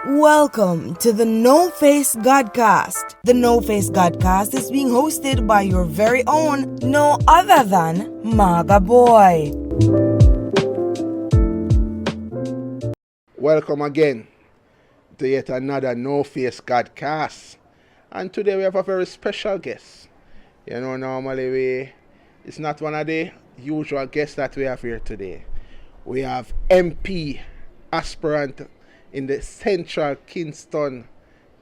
Welcome to the No Face Godcast. The No Face Godcast is being hosted by your very own, no other than Maga Boy. Welcome again to yet another No Face Godcast. And today we have a very special guest. Normally it's not one of the usual guests that we have here today. We have MP aspirant in the Central Kingston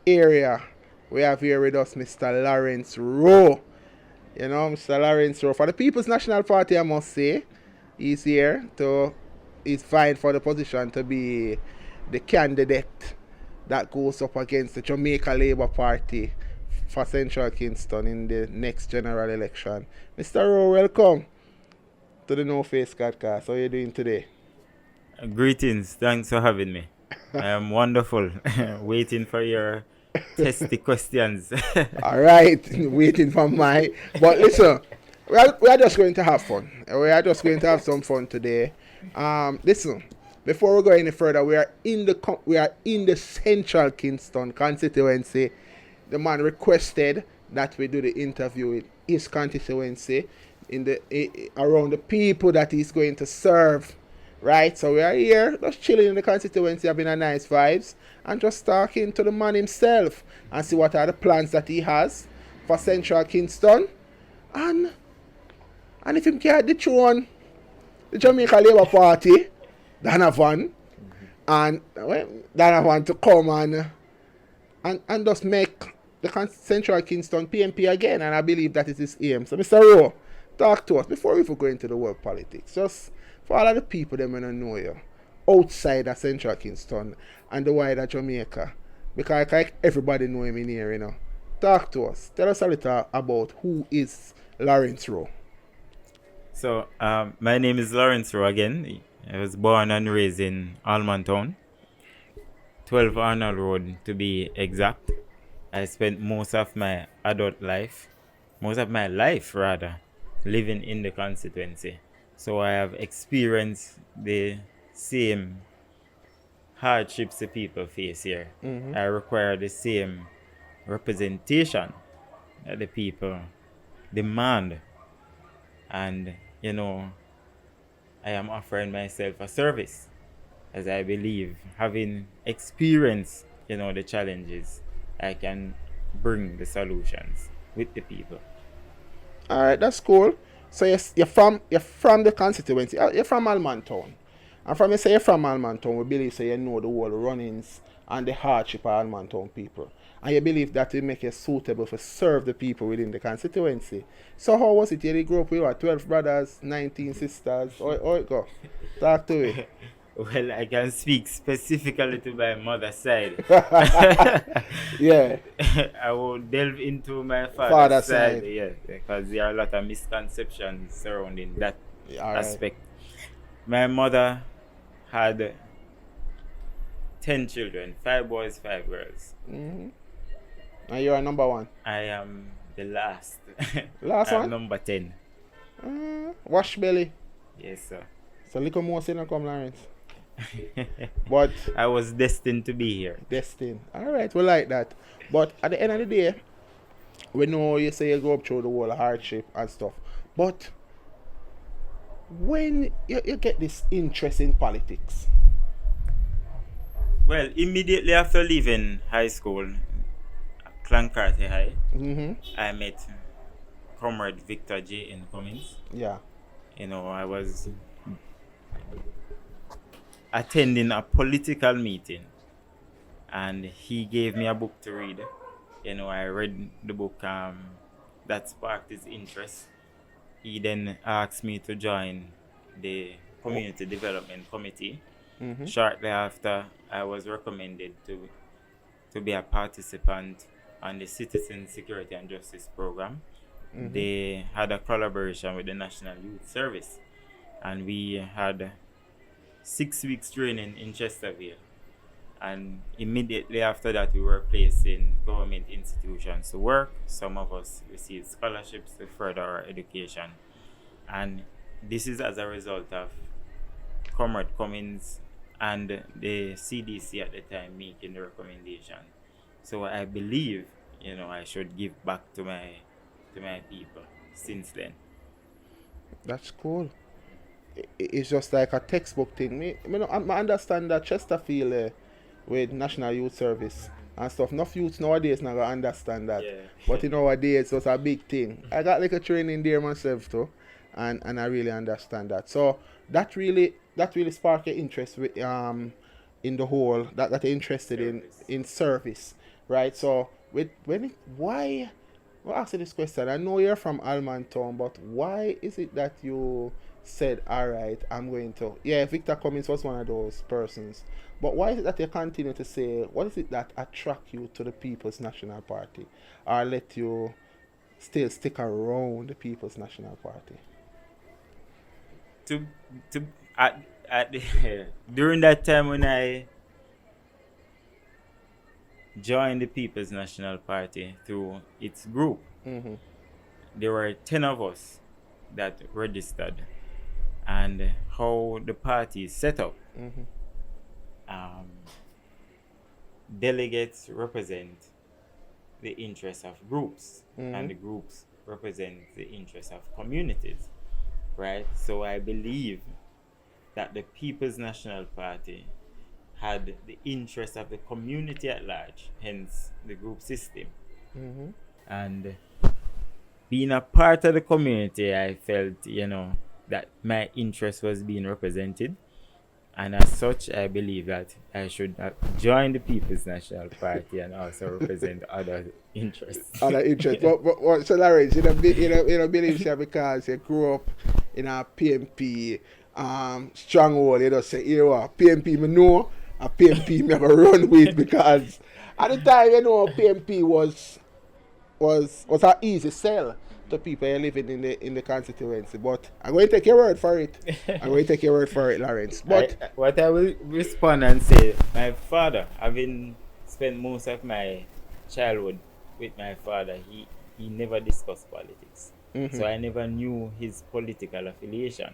area. We have here with us Mr. Lawrence Rowe. Mr. Lawrence Rowe. For the People's National Party, I must say, he's vying for the position to be the candidate that goes up against the Jamaica Labour Party for Central Kingston in the next general election. Mr. Rowe, welcome to the No Face Podcast. How are you doing today? Greetings. Thanks for having me. I am wonderful. Waiting for your testy questions. All right, waiting for my. But listen, we are just going to have fun. We are just going to have some fun today. Listen, before we go any further, we are in the Central Kingston constituency. The man requested that we do the interview in his constituency, around the people that he's going to serve. Right, so we are here just chilling in the constituency, having a nice vibes and just talking to the man himself and see what are the plans that he has for Central Kingston and if he can dethrone the Jamaica Labour Party, Donovan, and Donovan to come and just make the Central Kingston PNP again, and I believe that is his aim. So Mr. Rowe, talk to us before we go into the world politics. Just for all of the people that may not know you outside of Central Kingston and the wider Jamaica, because like everybody know him in here, Talk to us. Tell us a little about who is Lawrence Rowe. So, my name is Lawrence Rowe again. I was born and raised in Almontown, 12 Arnold Road to be exact. I spent most of my life, living in the constituency. So I have experienced the same hardships the people face here. Mm-hmm. I require the same representation that the people demand. And, I am offering myself a service, as I believe, having experienced, the challenges, I can bring the solutions with the people. All right, that's cool. So you're from the constituency. You're from Almontown. And from you say you're from Almontown, we believe you know the whole runnings and the hardship of Almontown people. And you believe that will make you suitable for serve the people within the constituency. So how was it? You grew up with 12 brothers, 19 sisters. How it go? Talk to me. Well, I can speak specifically to my mother's side. Yeah. I will delve into my father's side. Yeah, because there are a lot of misconceptions surrounding that aspect. My mother had 10 children, 5 boys, 5 girls. Mm-hmm. And you are number one? I am the last. Last one? I'm number 10. Wash belly? Yes, sir. So little more sin come, Lawrence. But I was destined to be here. Destined. Alright, we like that. But at the end of the day, we know you say you go up through the whole hardship and stuff. But when you get this interest in politics? Well, immediately after leaving high school, Clancarty High, I met Comrade Victor J. N. Cummins. Yeah. I was attending a political meeting and he gave me a book to read. I read the book that sparked his interest. He then asked me to join the Community Development Committee. Mm-hmm. Shortly after, I was recommended to be a participant on the Citizen Security and Justice Program. Mm-hmm. They had a collaboration with the National Youth Service and we had 6 weeks training in Chesterfield, and immediately after that we were placed in government institutions to work. Some of us received scholarships to further our education, and this is as a result of Comrade Cummins and the CDC at the time making the recommendation. So I believe, I should give back to my people since then. That's cool. It's just like a textbook thing. I understand that Chesterfield with National Youth Service and stuff. Enough youths nowadays not gonna understand that. Yeah. But nowadays it's a big thing. I got like a training there myself too, and I really understand that. So that really sparked your interest with in the whole that you're interested in service, right? So why? Well, ask you this question. I know you're from Almantown, but why is it that you said, all right, I'm going to... Yeah, Victor Cummings was one of those persons. But why is it that you continue to say, what is it that attract you to the People's National Party? Or let you still stick around the People's National Party? During that time when I joined the People's National Party through its group, there were 10 of us that registered. And how the party is set up, delegates represent the interests of groups, and the groups represent the interests of communities, right? So I believe that the People's National Party had the interests of the community at large, hence the group system. And being a part of the community, I felt, that my interest was being represented. And as such, I believe that I should join the People's National Party and also represent other interests. Other interests. but so Lawrence, you don't believe that because you grew up in a PNP stronghold, you don't say, here what, PNP me know, a PNP me have a run with, because at the time, PNP was an easy sell to people living in the constituency. But I'm going to take your word for it. Lawrence. But what I will respond and say, my father, having spent most of my childhood with my father, he never discussed politics. So I never knew his political affiliation.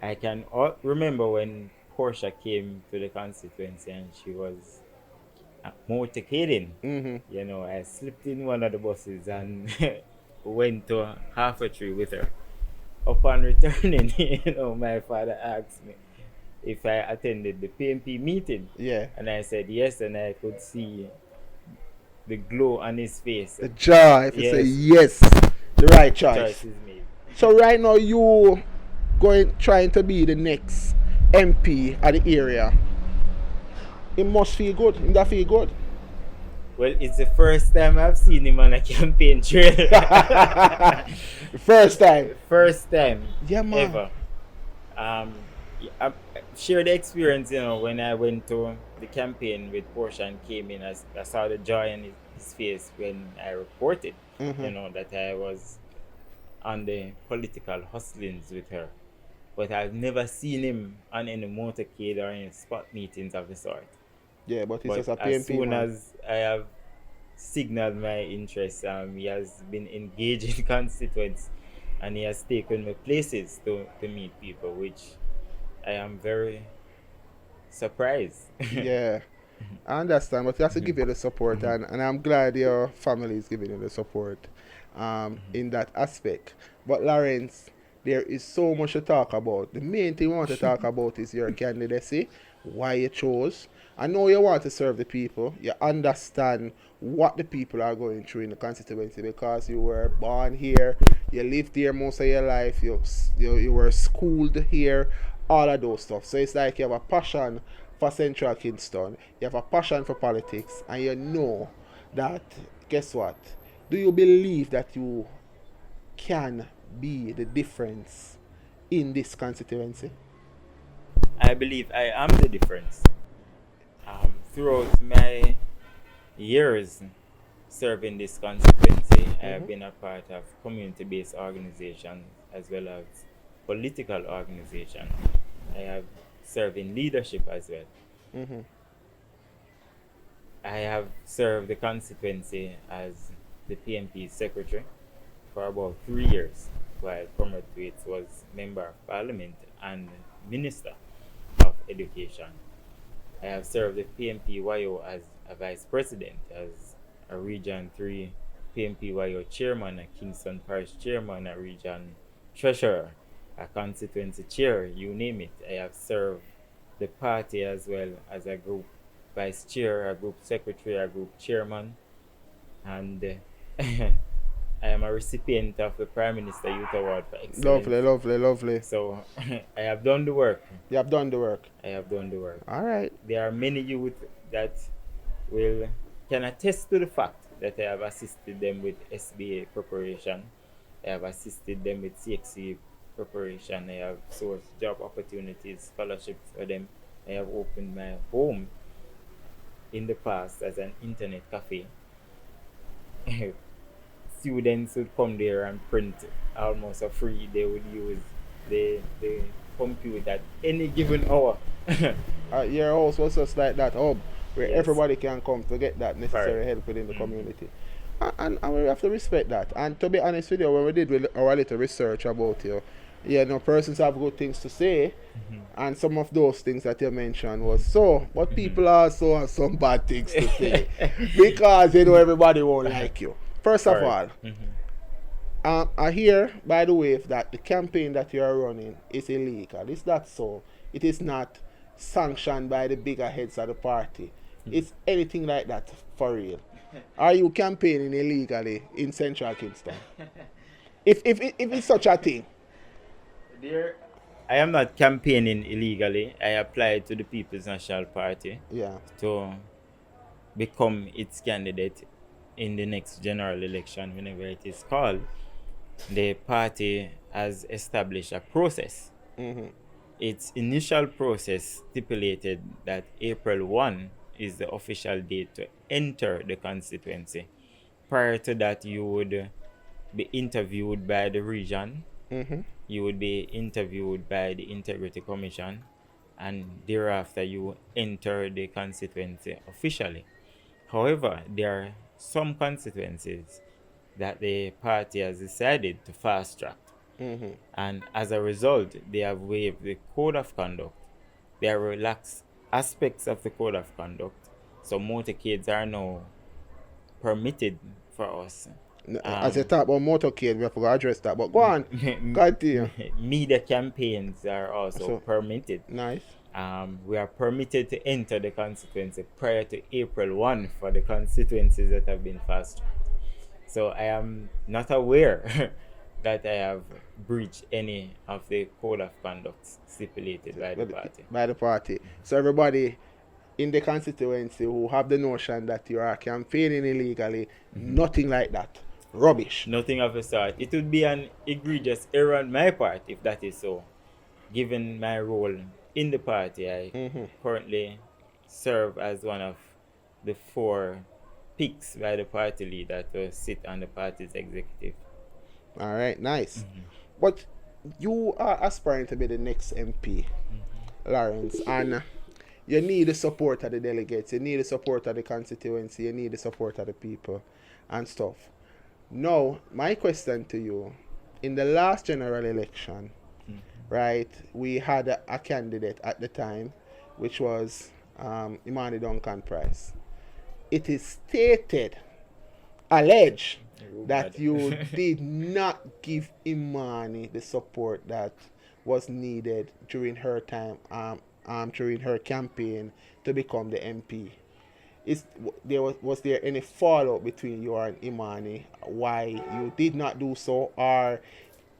I can remember when Portia came to the constituency and she was motorcading. I slipped in one of the buses and went to half a tree with her. Upon returning, my father asked me if I attended the PNP meeting. Yeah. And I said yes, and I could see the glow on his face. The joy, if you say yes, the right choice. Is made. So right now you trying to be the next MP at the area. It must feel good. It that feel good. Well, it's the first time I've seen him on a campaign trail. First time. Yeah, man. Ever. I shared the experience, when I went to the campaign with Portia and came in. I saw the joy in his face when I reported, that I was on the political hustlings with her. But I've never seen him on any motorcade or any spot meetings of the sort. Yeah, but he's just a PNP. As soon as I have signaled my interest, he has been engaged in constituents, and he has taken me places to meet people, which I am very surprised. Yeah, I understand, but you have to give you the support, and I'm glad your family is giving you the support in that aspect. But Lawrence, there is so much to talk about. The main thing we want to talk about is your candidacy, why you chose. I know you want to serve the people. You understand what the people are going through in the constituency because you were born here, you lived here most of your life, you were schooled here, all of those stuff. So it's like you have a passion for Central Kingston, you have a passion for politics, and you know that, guess what? Do you believe that you can be the difference in this constituency? I believe I am the difference. Throughout my years serving this constituency, I have been a part of community-based organizations as well as political organizations. I have served in leadership as well. I have served the constituency as the PNP secretary for about 3 years, while Comrade Thwaites was member of parliament and minister of education. I have served the PNP YO as a vice president, as a Region 3 PNP YO chairman, a Kingston Parish chairman, a region treasurer, a constituency chair, you name it. I have served the party as well as a group vice chair, a group secretary, a group chairman, and I am a recipient of the Prime Minister Youth Award for Excellence. Lovely, lovely, lovely. So I have done the work. You have done the work. I have done the work. All right. There are many youth that can attest to the fact that I have assisted them with SBA preparation. I have assisted them with CXC preparation. I have sourced job opportunities, scholarships for them. I have opened my home in the past as an internet cafe. Students would come there and print almost for free. They would use the computer at any given hour. Your house was just like that hub where Yes. everybody can come to get that necessary Right. help within the community. And we have to respect that. And to be honest with you, when we did our little research about you, persons have good things to say, and some of those things that you mentioned was so, but people also have some bad things to say because everybody won't like you. First of all, I hear, by the way, that the campaign that you are running is illegal. Is that so? It is not sanctioned by the bigger heads of the party. It's anything like that for real. Are you campaigning illegally in Central Kingston? if it's such a thing. Dear, I am not campaigning illegally. I applied to the People's National Party Yeah. to become its candidate in the next general election, whenever it is called. The party has established a process. Its initial process stipulated that April 1 is the official date to enter the constituency. Prior to that, you would be interviewed by the region, you would be interviewed by the Integrity Commission, and thereafter you enter the constituency officially. However, there are some constituencies that the party has decided to fast track. And as a result, they have waived the code of conduct. They have relaxed aspects of the code of conduct. So motorcades are now permitted for us. As you talk about motorcade, we have to address that. But go on. Continue. Media campaigns are also So- permitted. Nice. We are permitted to enter the constituency prior to April 1 for the constituencies that have been fast tracked. So I am not aware that I have breached any of the code of conduct stipulated by the party. By the party. So everybody in the constituency who have the notion that you are campaigning illegally, nothing like that. Rubbish. Nothing of the sort. It would be an egregious error on my part if that is so. Given my role in the party, I currently serve as one of the 4 picks by the party leader to sit on the party's executive. All right, nice. But you are aspiring to be the next MP, Lawrence, and you need the support of the delegates, you need the support of the constituency, you need the support of the people and stuff. Now, my question to you, in the last general election, right, we had a candidate at the time, which was Imani Duncan Price. It is stated, alleged, that you did not give Imani the support that was needed during her time, during her campaign to become the MP. Was there any fallout between you and Imani? Why you did not do so, or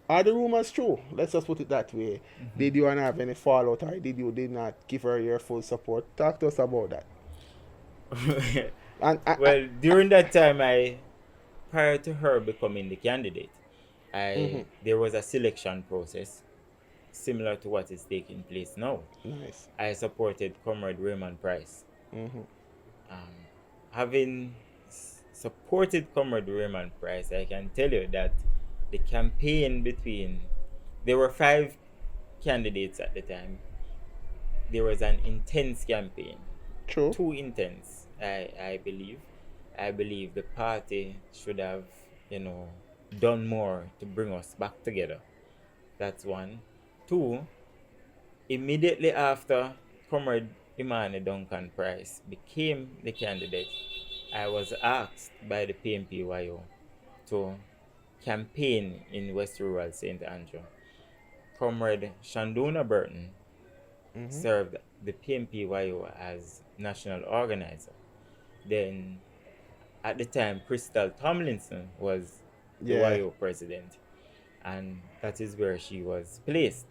are the rumors true? Let's just put it that way. Did you have any fallout, or did not give her your full support? Talk to us about that. Well, during that time, prior to her becoming the candidate, there was a selection process similar to what is taking place now. Nice. I supported Comrade Raymond Price. Having supported Comrade Raymond Price, I can tell you that the campaign there were 5 candidates at the time. There was an intense campaign. True. Too intense, I believe. I believe the party should have, done more to bring us back together. That's one. 2, immediately after Comrade Imani Duncan Price became the candidate, I was asked by the PNP to campaign in West Rural St. Andrew. Comrade Shandona Burton served the PNP as national organizer. Then, at the time, Crystal Tomlinson was the Yeah. YO president, and that is where she was placed.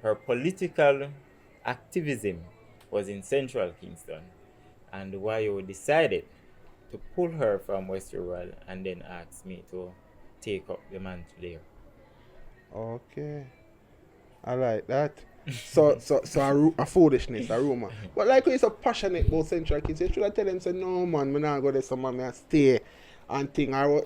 Her political activism was in Central Kingston, and the YO decided to pull her from West Rural and then asked me to take up the mantle there. Okay. I like that. So a foolishness, a rumor. But like when you're so passionate about Central Kids, you should have tell them, say, no man, I'm not go there, so man, I stay and think I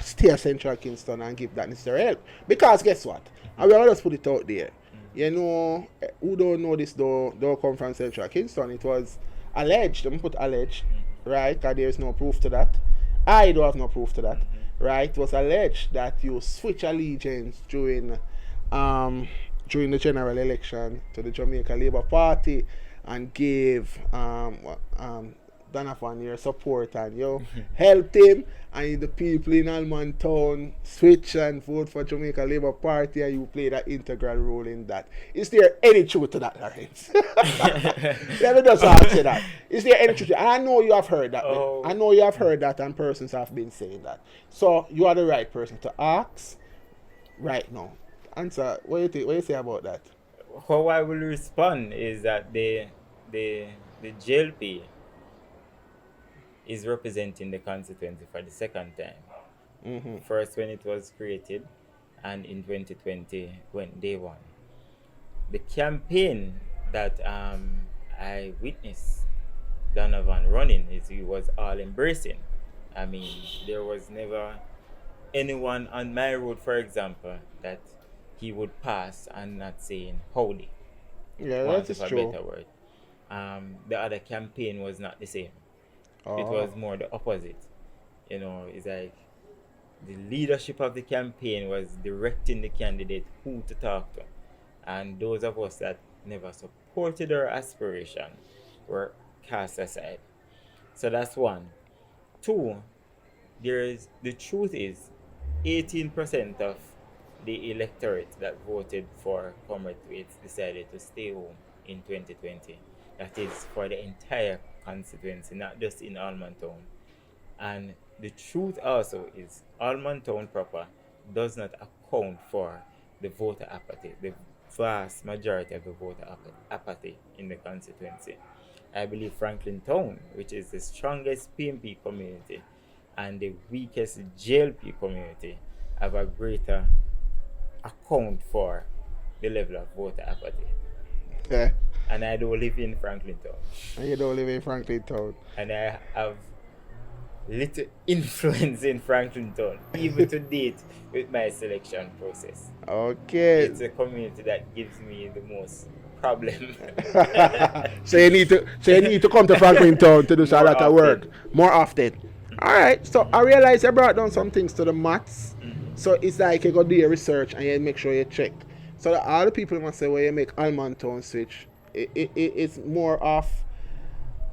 stay at Central Kingston and give that necessary help. Because guess what? I will just put it out there. You know, who don't know this don't come from Central Kingston. It was alleged, I'm put alleged, right? Because there is no proof to that. I don't have no proof to that, right? It was alleged that you switch allegiance during the general election to the Jamaica Labour Party and gave Donovan your support and you helped him, and the people in Almond Town switch and vote for Jamaica Labour Party, and you play that integral role in that. Is there any truth to that, Lawrence? Let me just ask you that. Is there any truth? And I know you have heard that. Oh. I know you have heard that, and persons have been saying that. So you are the right person to ask right now. Answer. What do you think? What do you say about that? How I will respond is that the JLP is representing the constituency for the second time. First when it was created, and in 2020 when they won. The campaign that I witnessed Donovan running he was all embracing. I mean, there was never anyone on my road, for example, that he would pass and not saying howdy. Yeah, Want that is of a true. better word. The other campaign was not the same. Oh. It was more the opposite. It's like the leadership of the campaign was directing the candidate who to talk to. And those of us that never supported our aspiration were cast aside. So that's one. Two, the truth is 18% of the electorate that voted for Comrade Thwaites decided to stay home in 2020. That is for the entire constituency, not just in Almond Town. And the truth also is Almond Town proper does not account for the voter apathy, the vast majority of the voter apathy in the constituency. I believe Franklin Town, which is the strongest PNP community and the weakest JLP community, have a greater account for the level of voter apathy. Yeah. And I don't live in Franklin Town. And you don't live in Franklin Town. And I have little influence in Franklin Town, even to date with my selection process. Okay. It's a community that gives me the most problem. So you need to come to Franklin Town to do a lot of work more often. Alright, so I realize you brought down some things to the maths. So it's like you go do your research and you make sure you check. So that all the people must say when you make Almond Town switch, it's more of,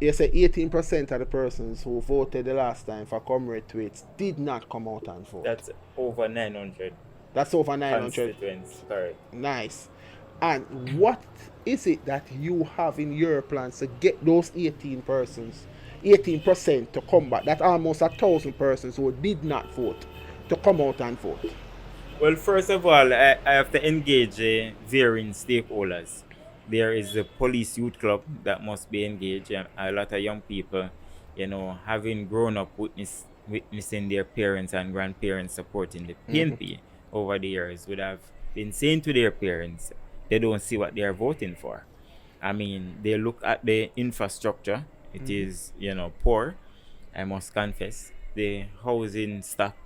you say 18% of the persons who voted the last time for Comrade Thwaites did not come out and vote. That's over 900 That's over 900. constituents, correct. Nice. And what is it that you have in your plans to get those 18% to come back? That's almost 1,000 persons who did not vote to come out and vote. Well, first of all, I have to engage varying stakeholders. There is the police youth club that must be engaged. A lot of young people, having grown up witnessing their parents and grandparents supporting the PNP over the years, would have been saying to their parents, they don't see what they are voting for. I mean, they look at the infrastructure. It is, poor, I must confess. The housing stock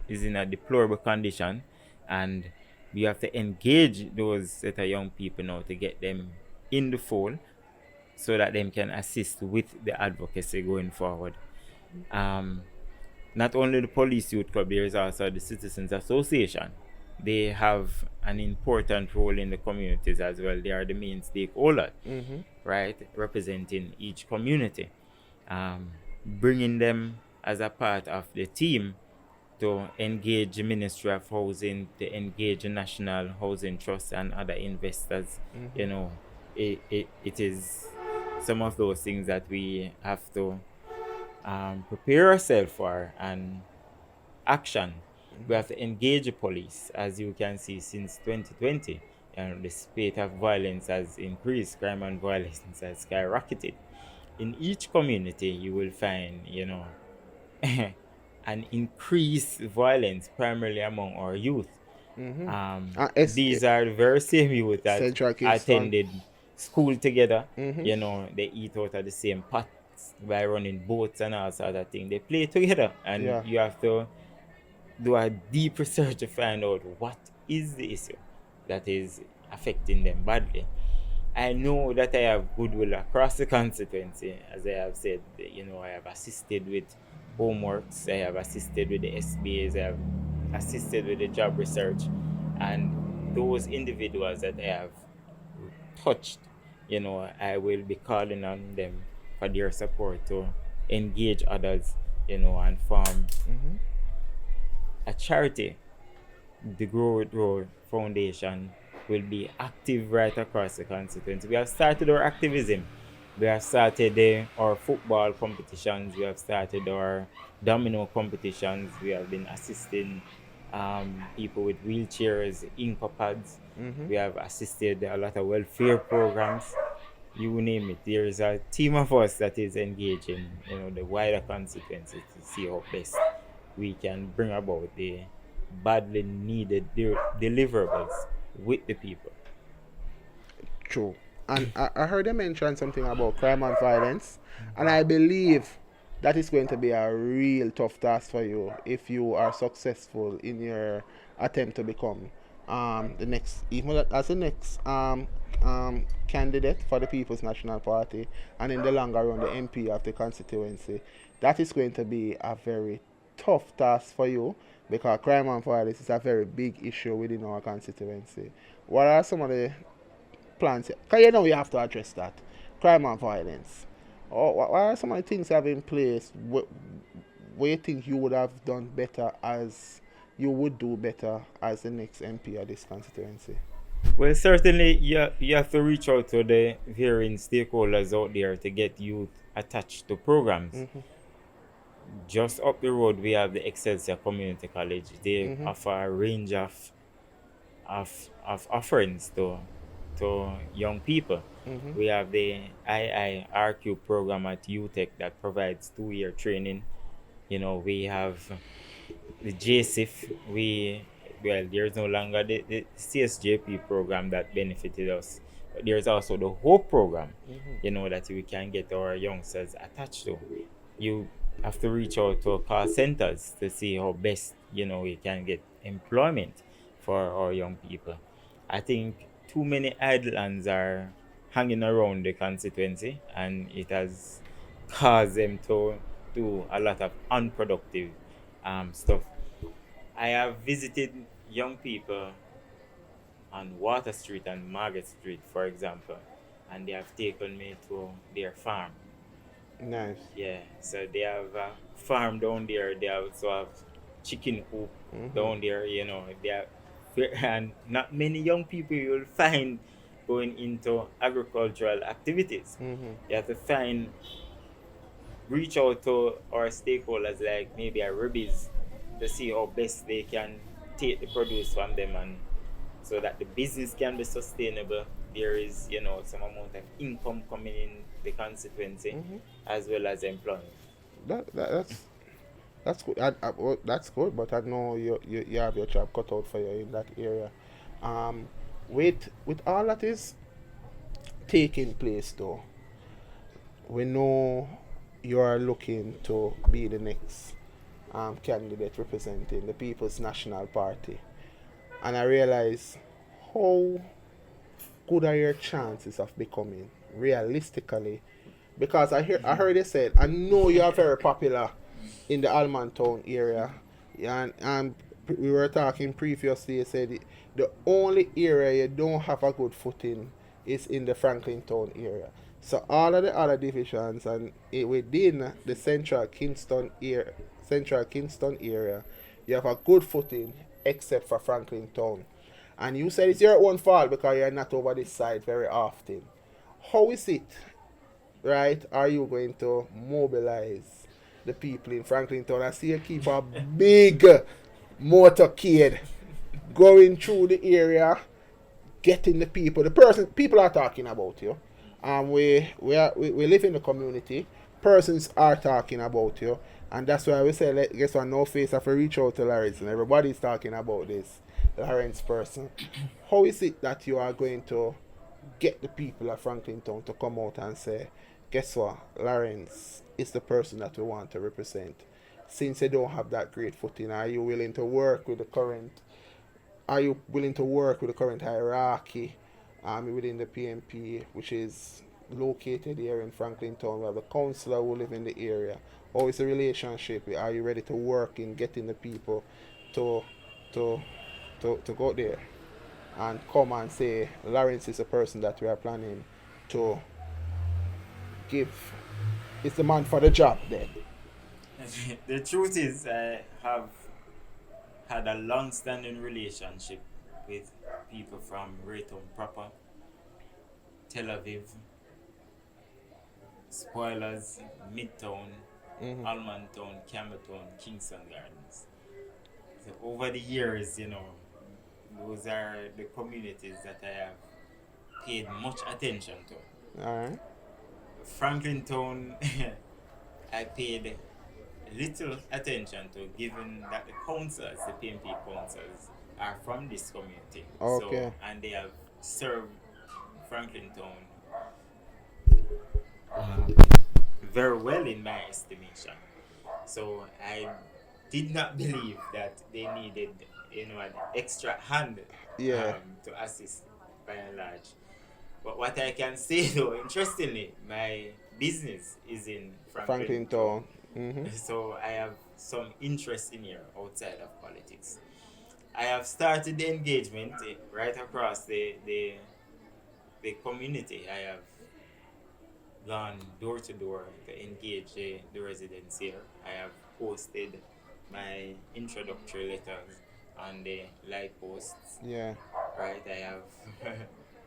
is in a deplorable condition, and we have to engage those set of young people now to get them in the fold so that they can assist with the advocacy going forward. Not only the police youth club, there is also the Citizens Association. They have an important role in the communities as well. They are the main stakeholder, right, representing each community. Bringing them as a part of the team to engage the Ministry of Housing, to engage the National Housing Trust and other investors. You know, it is some of those things that we have to prepare ourselves for and action. We have to engage the police. As you can see, since 2020, the spate of violence has increased, crime and violence has skyrocketed. In each community, you will find, an increased violence, primarily among our youth. These are the very same youth that Central Kingston. attended school together. They eat out of the same pots by running boats and all sort of things. They play together, and you have to do a deep research to find out what is the issue that is affecting them badly. I know that I have goodwill across the constituency. As I have said, I have assisted with homeworks, I have assisted with the SBAs, I have assisted with the job research, and those individuals that I have touched, I will be calling on them for their support to engage others, and form a charity. The Grow with Road Foundation will be active right across the constituency. We have started our activism. We have started our football competitions. We have started our domino competitions. We have been assisting people with wheelchairs, incopads. We have assisted a lot of welfare programs. You name it. There is a team of us that is engaging, the wider constituency to see how best we can bring about the badly needed deliverables with the people. True. And I heard them mention something about crime and violence, and I believe that is going to be a real tough task for you if you are successful in your attempt to become the next candidate for the People's National Party, and in the longer run the MP of the constituency. That is going to be a very tough task for you, because crime and violence is a very big issue within our constituency. What are some of the plans? Because we have to address that. Crime and violence. What are some of the things you have in place where you think you would have done better, as you would do better as the next MP of this constituency? Well, certainly you have to reach out to the varying stakeholders out there to get youth attached to programs. Just up the road, we have the Excelsior Community College. They offer a range of offerings to young people. We have the IIRQ program at UTech that provides 2-year training. We have the JSIF. There's no longer the CSJP program that benefited us. But there's also the HOPE program, that we can get our youngsters attached to. You have to reach out to call centers to see how best, we can get employment for our young people. I think too many idle hands are hanging around the constituency, and it has caused them to do a lot of unproductive stuff. I have visited young people on Water Street and Margaret Street, for example, and they have taken me to their farm. Nice. Yeah, so they have a farm down there. They also have chicken coop down there, they have, and not many young people you will find going into agricultural activities. You have to reach out to our stakeholders, like maybe a Ribbies, to see how best they can take the produce from them, and so that the business can be sustainable. There is, some amount of income coming in the constituency, as well as employment. That's good. That's good, but I know you have your job cut out for you in that area. With all that is taking place, though, we know you are looking to be the next candidate representing the People's National Party, and I realize how good are your chances of becoming realistically, because I heard you said, I know you are very popular in the Almontown area, and we were talking previously, you said the only area you don't have a good footing is in the Franklin Town area. So all of the other divisions and within the Central Kingston area, you have a good footing except for Franklin Town. And you said it's your own fault because you're not over this side very often. How is it, right? Are you going to mobilize the people in Franklin Town? I see you keep a big motorcade going through the area, getting the people are talking about you. We live in the community. Persons are talking about you, and that's why we say, guess what? No face have to reach out to Lawrence, and everybody's talking about this Lawrence person. How is it that you are going to get the people of Franklin Town to come out and say, guess what? Lawrence is the person that we want to represent. Since you don't have that great footing, are you willing to work with the current? Are you willing to work with the current hierarchy within the PNP, which is located here in Franklin Town? We have the councillor who live in the area. How is the relationship? Are you ready to work in getting the people to go there and come and say Lawrence is a person that we are planning to give? It's the man for the job then. The truth is, I have had a long-standing relationship with people from Raytown proper, Tel Aviv, Spoilers, Midtown, Almontown, Campbelltown, Kingston Gardens. So over the years, those are the communities that I have paid much attention to. All right. Franklin Town, I paid little attention to, given that the councils, the PNP councils, are from this community. Okay. So, and they have served Franklin Town very well in my estimation. So I did not believe that they needed, an extra hand to assist by and large. But what I can say though, interestingly, my business is in Franklin Town. Mm-hmm. So I have some interest in here outside of politics. I have started the engagement right across the community. I have gone door to door to engage the residents here. I have posted my introductory letters on the light posts. Yeah. Right, I have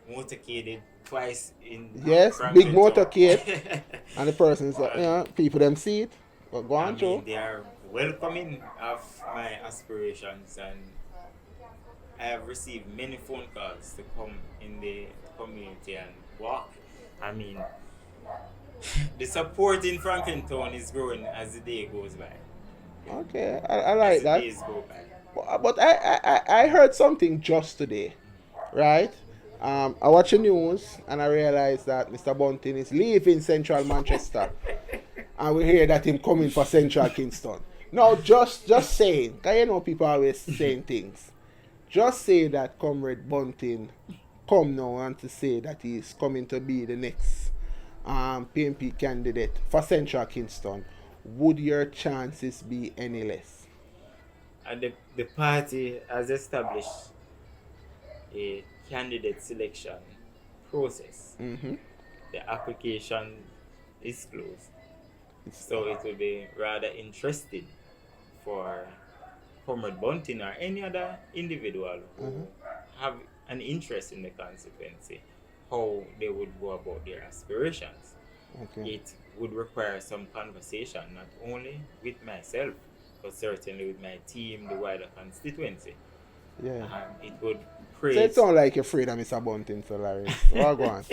motorcaded twice in big motorcade. And the persons, people them see it. But go on, they are welcoming of my aspirations, and I have received many phone calls to come in the community and walk. I mean, the support in Franklin Town is growing as the day goes by. Okay, I like that. Days go by. But I heard something just today, right? I watch the news and I realized that Mr. Bunting is leaving Central Manchester. And we hear that him coming for Central Kingston. No, just saying. Because people always saying things. Just say that Comrade Bunting come now and to say that he's coming to be the next PNP candidate for Central Kingston. Would your chances be any less? And the party has established a candidate selection process. Mm-hmm. The application is closed. So it will be rather interesting for Comrade Bunting or any other individual who have an interest in the constituency, how they would go about their aspirations. Okay. It would require some conversation, not only with myself, but certainly with my team, the wider constituency. Yeah. It would create... So it sounds like you're afraid of Mr. Bunting, so Larry. Well, go on.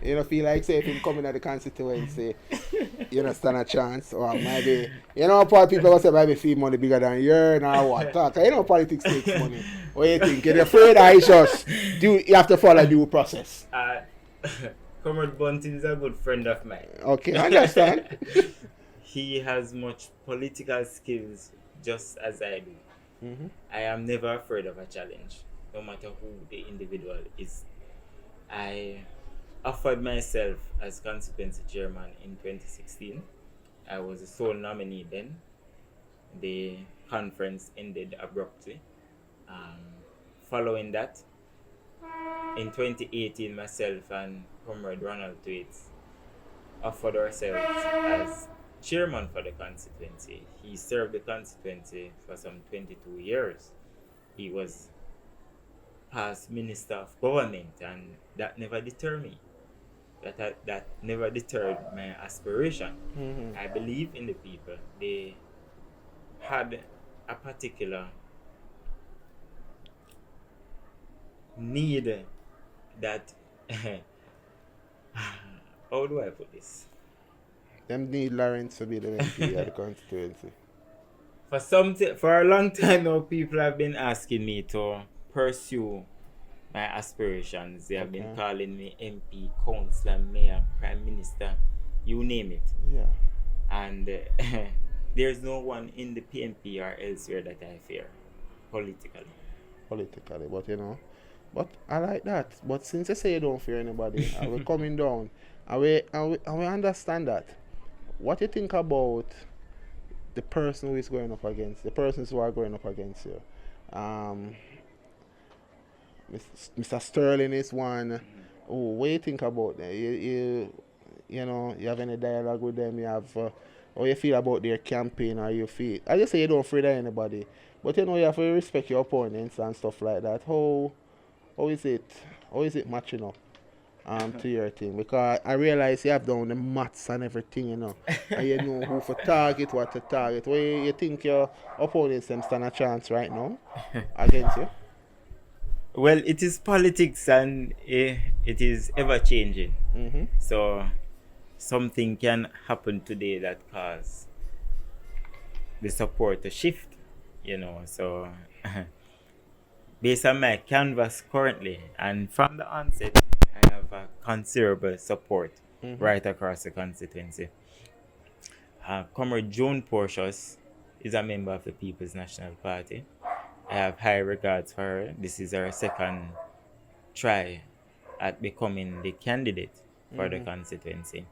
You don't feel like, say, if him coming at the constituency, you don't stand a chance, or maybe, people say maybe fee money bigger than yours, or what, talk. Politics takes money. What do you think? You're afraid I just you have to follow due process. Comrade Bunting is a good friend of mine. Okay, I understand. He has much political skills just as I do. Mm-hmm. I am never afraid of a challenge, no matter who the individual is. I offered myself as constituency chairman in 2016. I was the sole nominee then. the conference ended abruptly. Following that, in 2018, myself and Comrade Ronald Thwaites offered ourselves as chairman for the constituency. He served the constituency for some 22 years. He was past minister of government, and that never deterred me. That never deterred my aspiration. I believe in the people. They had a particular need that how do I put this? Them need Lawrence to be the MP at the constituency. For a long time now, people have been asking me to pursue my aspirations. They have been calling me MP, councillor, mayor, prime minister, you name it. Yeah. And there's no one in the PNP or elsewhere that I fear politically. But I like that. But since you say you don't fear anybody, and we're coming down, and we understand that. What do you think about the person who is going up against, the persons who are going up against you? Mr. Sterling is one. Oh, what do you think about that? You have any dialogue with them? You have, how you feel about their campaign, or you feel? I just say you don't fear anybody, but you have to respect your opponents and stuff like that. How is it matching up to your thing? Because I realize you have done the maths and everything, and you know who for target, what to target. Where you think your opponents them stand a chance right now against you? Well, it is politics, and it is ever changing. So something can happen today that cause the support to shift, so based on my canvas currently, and from the onset, I have a considerable support right across the constituency. Comrade Joan Portius is a member of the People's National Party. I have high regards for her. This is her second try at becoming the candidate for the constituency.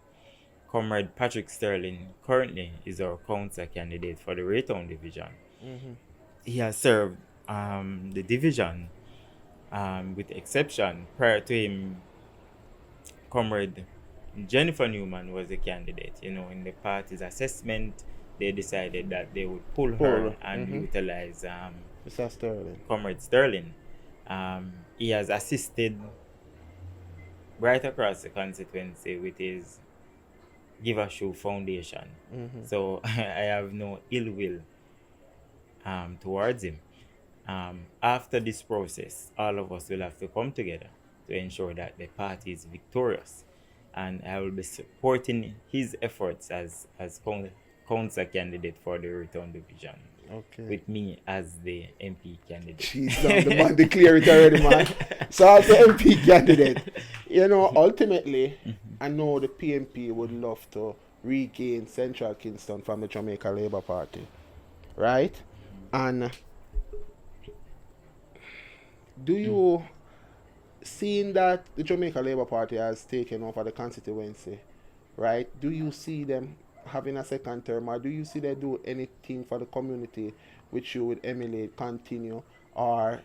Comrade Patrick Sterling currently is our council candidate for the Raytown division. He has served the division with exception. Prior to him, Comrade Jennifer Newman was the candidate. In the party's assessment, they decided that they would pull her and utilize Mr. Sterling. Comrade Sterling. He has assisted right across the constituency with his Give a Shoe Foundation. So I have no ill will towards him. After this process, all of us will have to come together to ensure that the party is victorious. And I will be supporting his efforts as council candidate for the Raytown division. With me as the MP candidate. Jeez, the man declare it already, man. So as the MP candidate, ultimately, I know the PNP would love to regain Central Kingston from the Jamaica Labour Party, right? And do you, seeing that the Jamaica Labour Party has taken over the constituency, right? Do you see them having a second term, or do you see they do anything for the community which you would emulate, continue, or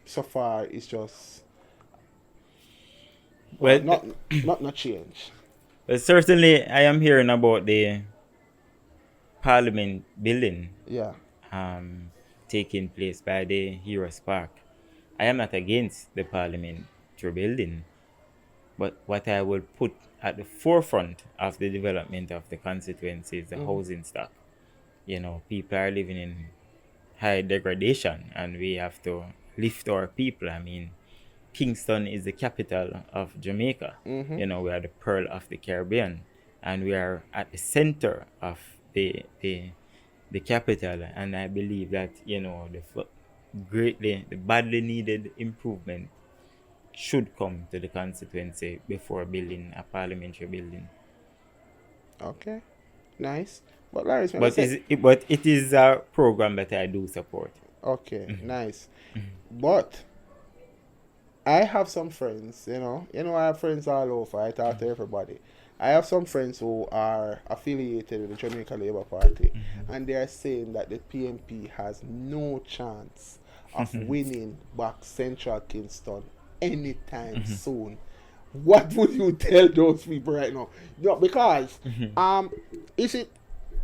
so far it's just not change? Well, certainly I am hearing about the Parliament building taking place by the Heroes Park. I am not against the parliamentary building, but what I will put at the forefront of the development of the constituency is the housing stock. People are living in high degradation, and we have to lift our people. I mean, Kingston is the capital of Jamaica. We are the pearl of the Caribbean, and we are at the center of the capital. And I believe that the badly needed improvement should come to the constituency before building a parliamentary building. Okay, nice. But Larry, it is a program that I do support. Okay, nice. But I have some friends, I have friends all over. I talk to everybody. I have some friends who are affiliated with the Jamaica Labour Party, and they are saying that the PNP has no chance of winning back Central Kingston anytime soon. What would you tell those people right now? No, because is it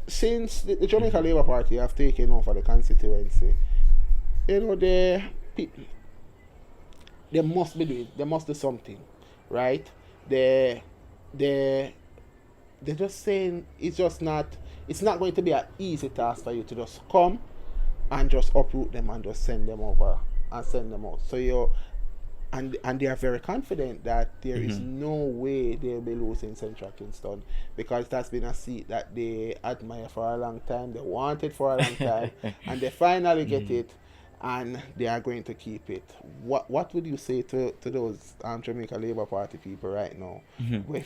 since the Jamaica Labour Party have taken over the constituency, they must be doing, they must do something, right? They're just saying it's not going to be an easy task for you to just come and just uproot them and just send them over and send them out. So and they are very confident that there is no way they'll be losing Central Kingston, because that's been a seat that they admire for a long time, they wanted for a long time, and they finally get it, and they are going to keep it. What would you say to those Jamaica Labour Party people right now,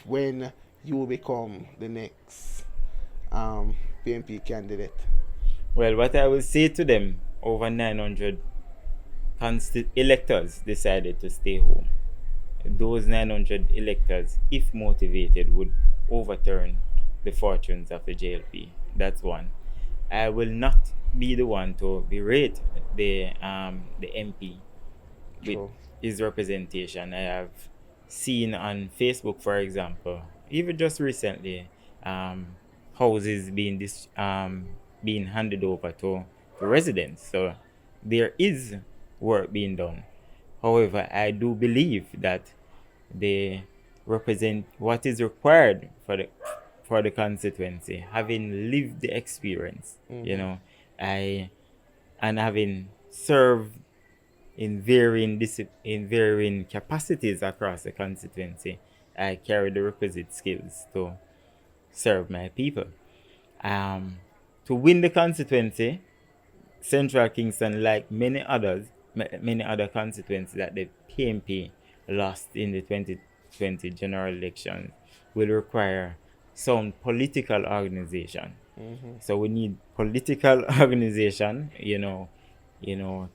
when you become the next PNP candidate? Well, what I will say to them, over 900 electors decided to stay home. Those 900 electors, if motivated, would overturn the fortunes of the JLP. That's one. I will not be the one to berate the MP with his representation. I have seen on Facebook, for example, even just recently, houses being handed over to residents. So there is work being done. However, I do believe that they represent what is required for the constituency, having lived the experience, and having served in varying capacities across the constituency. I carry the requisite skills to serve my people. To win the constituency, Central Kingston, like many other constituencies that the PNP lost in the 2020 general election, will require some political organization. So we need political organization,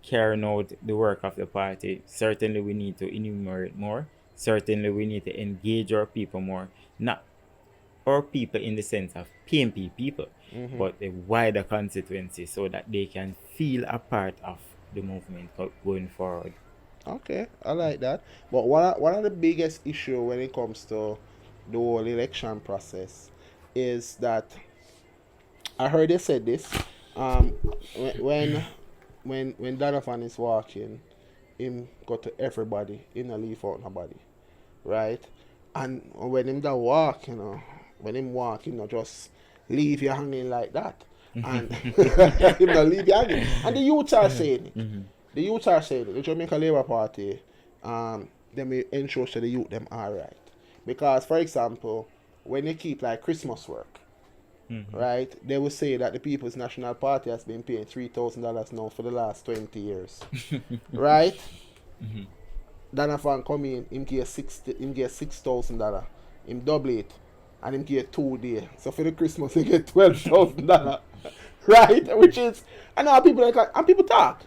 carrying out the work of the party. Certainly we need to enumerate more. Certainly we need to engage our people more. Not our people in the sense of PNP people, but the wider constituency, so that they can feel a part of the movement going forward. Okay, I like that. But one of the biggest issue when it comes to the whole election process is that I heard they said this. When Donovan is walking, him go to everybody, he not leave out nobody, right? And when him da walk, when him walk, just leave you hanging like that, and him not leave you hanging. And the youths are saying it. The youths are saying it. The Jamaica Labour Party, they may ensure to the youth them all right. Because, for example, when they keep like Christmas work, right, they will say that the People's National Party has been paying $3,000 now for the last 20 years, right? Donovan come in, him get $6,000, him double it, and him get 2 days. So for the Christmas, he get $12,000, right? Which is, I know people like, and people talk.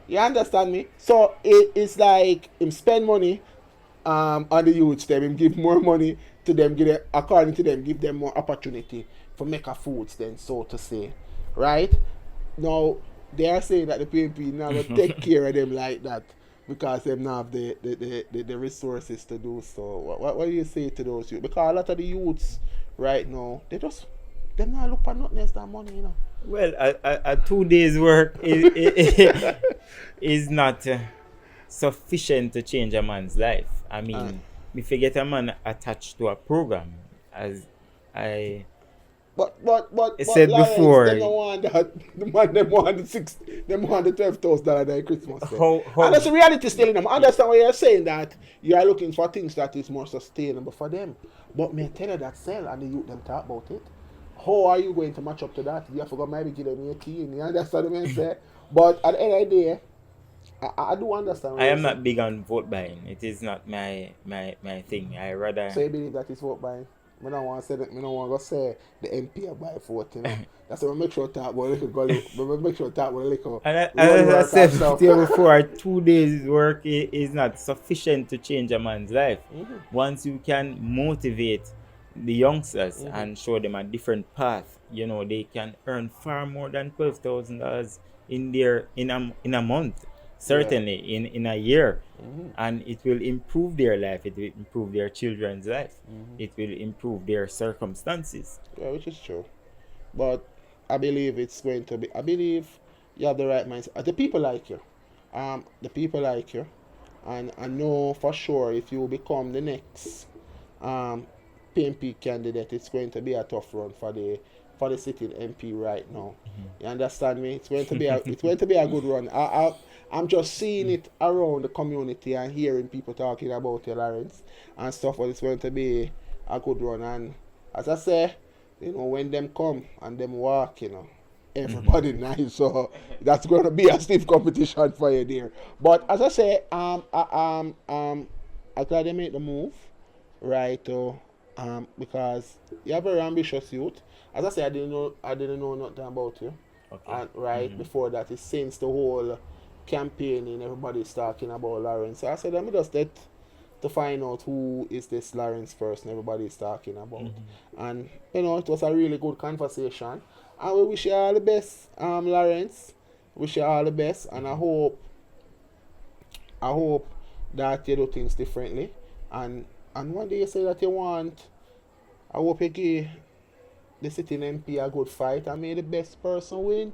You understand me? So it's like him spend money on the youths, him give more money to them, according to them, give them more opportunity for make a foods then, so to say, right? Now they are saying that the PNP now will take care of them like that, because they now have the resources to do so. What do you say to those youths? Because a lot of the youths right now, they not look for nothing else than money, Well, a 2 days work is not sufficient to change a man's life. I mean, if you get a man attached to a program, as I said before, they don't want that. The man, them want the $12,000 that Christmas. And that's the reality still in them. I understand why you're saying that you are looking for things that is more sustainable for them. But me tell you that sell and the youth them talk about it. How are you going to match up to that? You have to go maybe give them a key, and you understand what I'm saying? But at the end of the day, I do understand. I am not big on vote buying. It is not my thing. I rather. So you believe that is vote buying? I don't want to say that. I don't want to say the MP buy vote. That's why I make sure talk about little. Make sure talk about little. And as I said to you before, 2 days work is not sufficient to change a man's life. Once you can motivate the youngsters and show them a different path. You know, they can earn far more than $12,000 in a month, certainly in a year, and it will improve their life. It will improve their children's life. It will improve their circumstances. Yeah, which is true. But I believe it's going to be. I believe you have the right mindset. The people like you. The people like you, and I know for sure if you become the next PNP candidate, it's going to be a tough run for the sitting MP right now. You understand me? It's going to be a good run. I'm just seeing it around the community and hearing people talking about it, Lawrence, and stuff. But it's going to be a good run. And as I say, when them come and them walk, everybody nice. So that's going to be a stiff competition for you there. But as I say, I'm glad they made the move, right? Because you're a very ambitious youth. As I say, I didn't know nothing about you. Okay. And right before that, it's since the whole campaigning, everybody's talking about Lawrence. So I said, let me just get to find out who is this Lawrence person everybody's talking about. And it was a really good conversation. And we wish you all the best, Lawrence. Wish you all the best, and I hope that you do things differently. And one day you say that you want, I hope you give the sitting MP a good fight and may the best person win.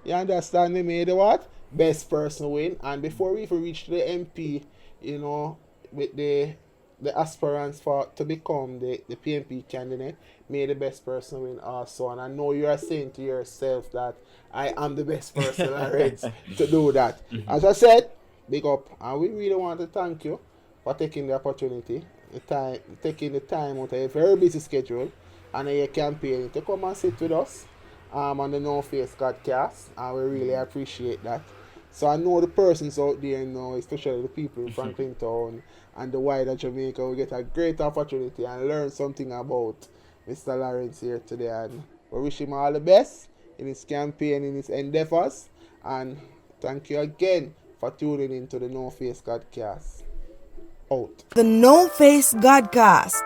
You understand me? May the what? Best person win. And before we even reach the MP, with the aspirants to become the PNP candidate, may the best person win also. And I know you are saying to yourself that I am the best person Lawrence to do that. As I said, big up. And we really want to thank you for taking the opportunity, taking the time out of a very busy schedule and your campaign to come and sit with us on the No Face Godcast. And we really appreciate that. So I know the persons out there now, especially the people in Franklin Town and the wider Jamaica, will get a great opportunity and learn something about Mr. Lawrence here today. And we wish him all the best in his campaign, in his endeavors. And thank you again for tuning in to the No Face Godcast. Out. The No Face Godcast.